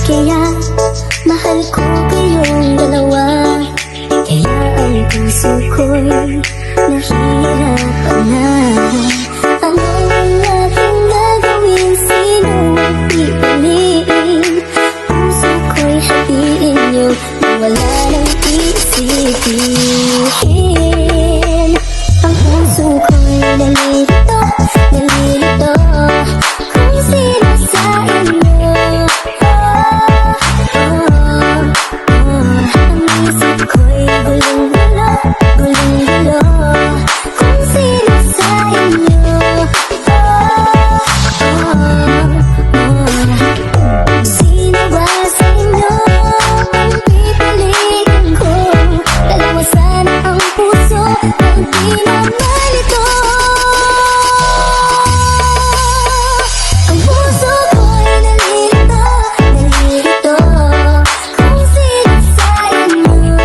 Kaya mahal ko kayong dalawa. Kaya ang puso ko'y nahihirapan na. Ano ang aking gagawin? Sino ang pipiliin? Puso ko'y hatiin niyo na wala nang isipin. Ang puso ko'y nalilito, nalilito kung sino sa inyo. Ang isip ko'y gulong-gulo, gulong-gulo kung sino sa inyo. Sino ba sa inyo ang pipiliin ko? Dalawa sana ang puso ang di na malito. Ang puso ko'y nalilito, nalilito kung sino sa inyo.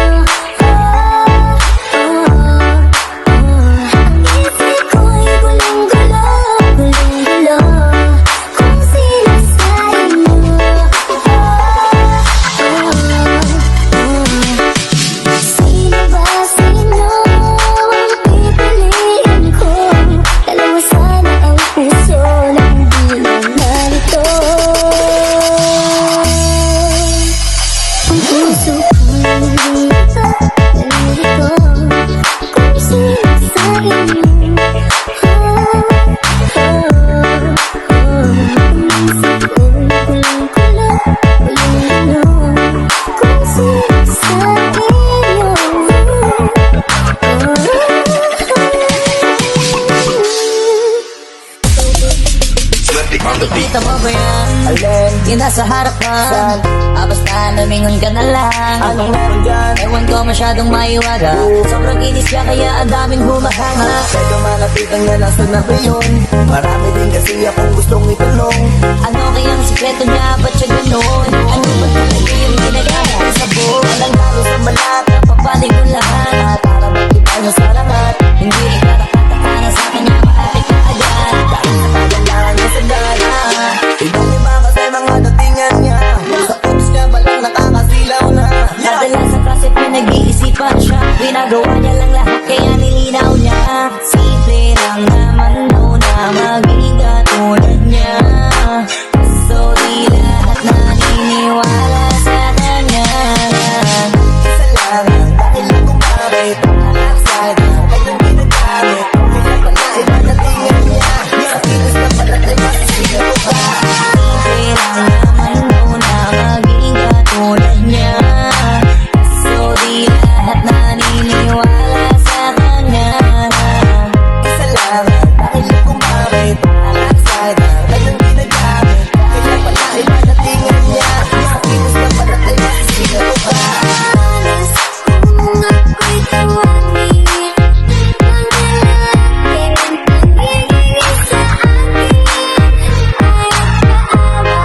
Ang isip ko'y gulong-gulo, gulong-gulo kung sino sa inyo. Sino ba sa inyo ang pipiliin ko? Dalawa sana ang puso na hindi na narito. Ang puso ko'y nalilito, nalilito kung sino sa inyo. Ang isip ko'y gulong-gulo, gulong-gulo kung sino sa inyo. Kita mo ba yan? Alin? Yung nasa harapan basta lumingon ka na lang. Anong meron dyan? Ewan ko masyadong maiwaga. Sobrang inis ka kaya ang daming humahanga. Medyo malapitan nga nasa na ba yun? Marami din kasi akong gustong itanong. Ano kayang sikreto niya? Ba't siya ganun? Ano ba talaga yung ginagaya sa buhay? Walang halo sa balat, napapalig ko lahat. Para mag-iba niya sa lahat. Hindi ikarakataka na sa kanya, maapit ka agad. Dahil sa kagalangan niya sa dala. Ibang-iba kasi mga datingan niya. Sa utos niya balang nakakasilaw na. Kadalasan kasi pinag-iisipan siya. Ginagawa niya lang lahat kaya nilinaw niya. Simple lang naman daw na maging katulad niya. So di lahat naniniwala sa kanya. Isa lang ang dahilan kung bakit Outside ay yung ginagamit. Kaya pala iba datingan niya. Sa kilos na balat ay masisigaw pa. Simple lang naman daw na maging katulad niya. So di lahat naniniwala sa kanya. Isa lang ang dahilan kung bakit Outside ay yung ginagamit. Kaya pala iba datingan niya. Sa kilos na balat ay masisigaw pa. Malas kung ako'y tawagin ang lalaki nangingin sa akin. Ayaw kaawa,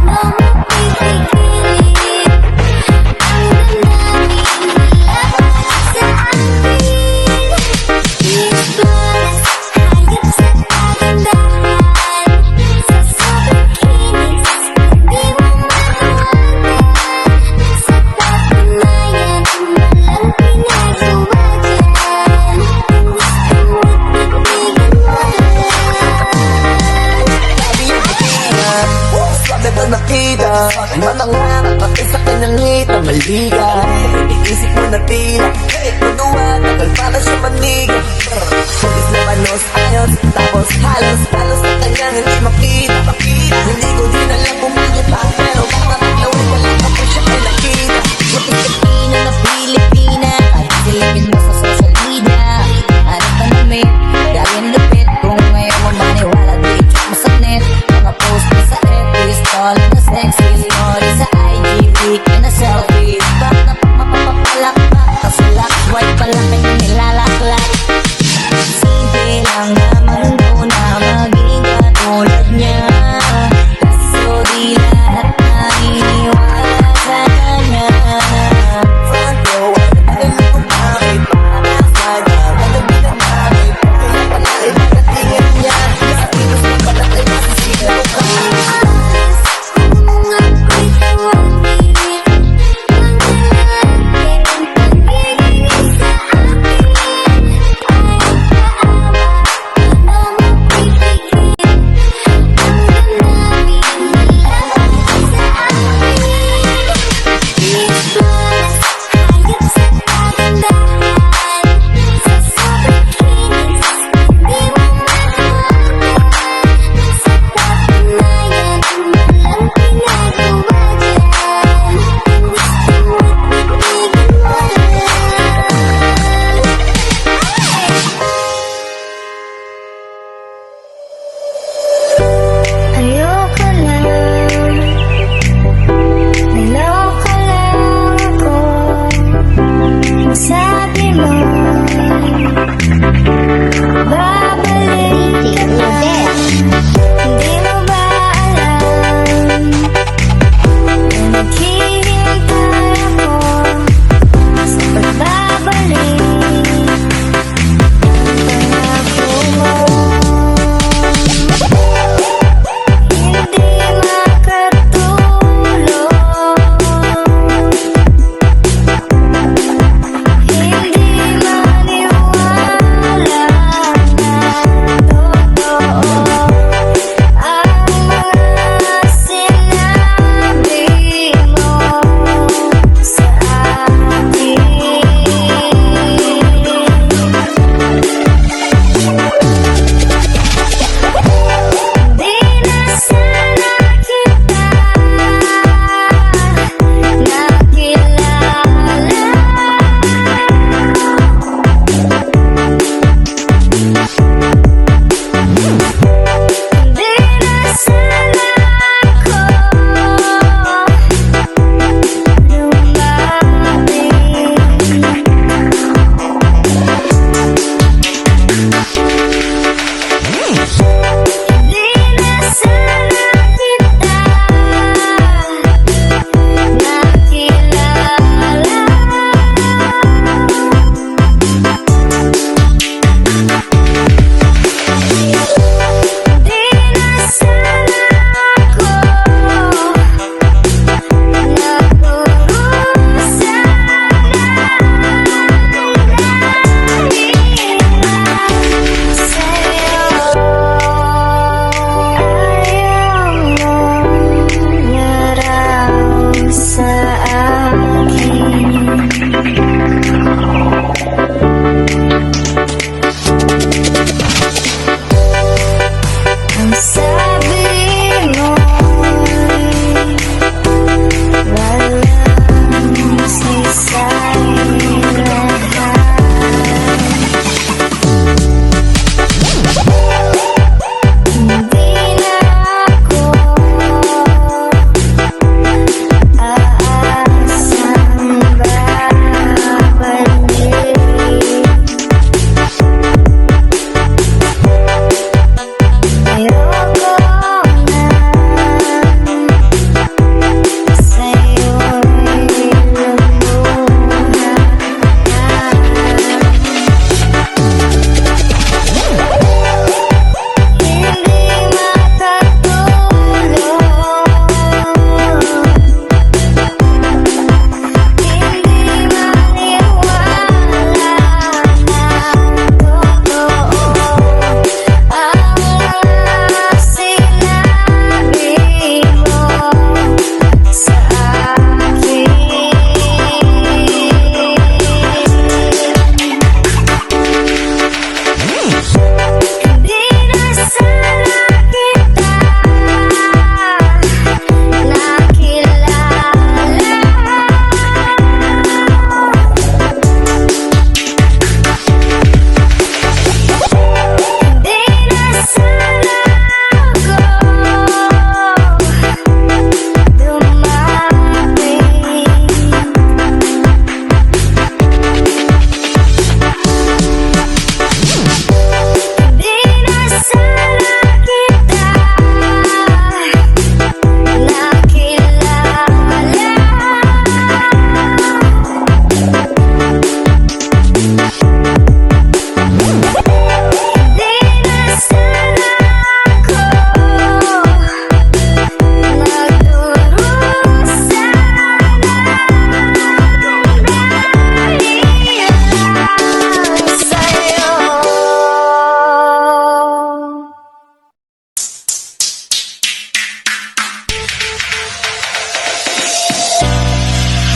paano mo pipigilin ang damdamin malapit sa akin? Explores, hayop sa kagandahan. Sa sobrang kinis, hindi mo matawagan. Sa patunayan, walang pinagawa dyan. Gusto mo't bibigyan mo lang. Sabi yung katingan, swabe ba nakita? Ang manangarap pati sa kanyang ngita maliga. Iisip mo na tila, magawa, tagal para siya maniga. Pagis na manos, ayos, tapos halos sa kanyang hindi makita. Hindi ko din alam kung bakit pa, pero bakit nawin wala ka pa siya ay nakita. Pilipino na Pilipina, kahit silipin mo sa social media. Hanap ka namin, gawin lupit. Kung ngayon mo maniwala, di check mo sa net. Mga post mo sa FB, story na sexy, story sa IG, week na selfie. Back na mapapapalakpak, kaso lock, white pa lang kayo nilalaklak. Simple lang naman daw na maging katulad niya.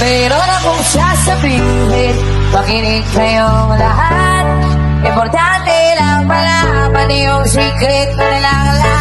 Meron akong sasabihin, makinig kayong lahat. Importante lang malaman yung secret na nilang lahat.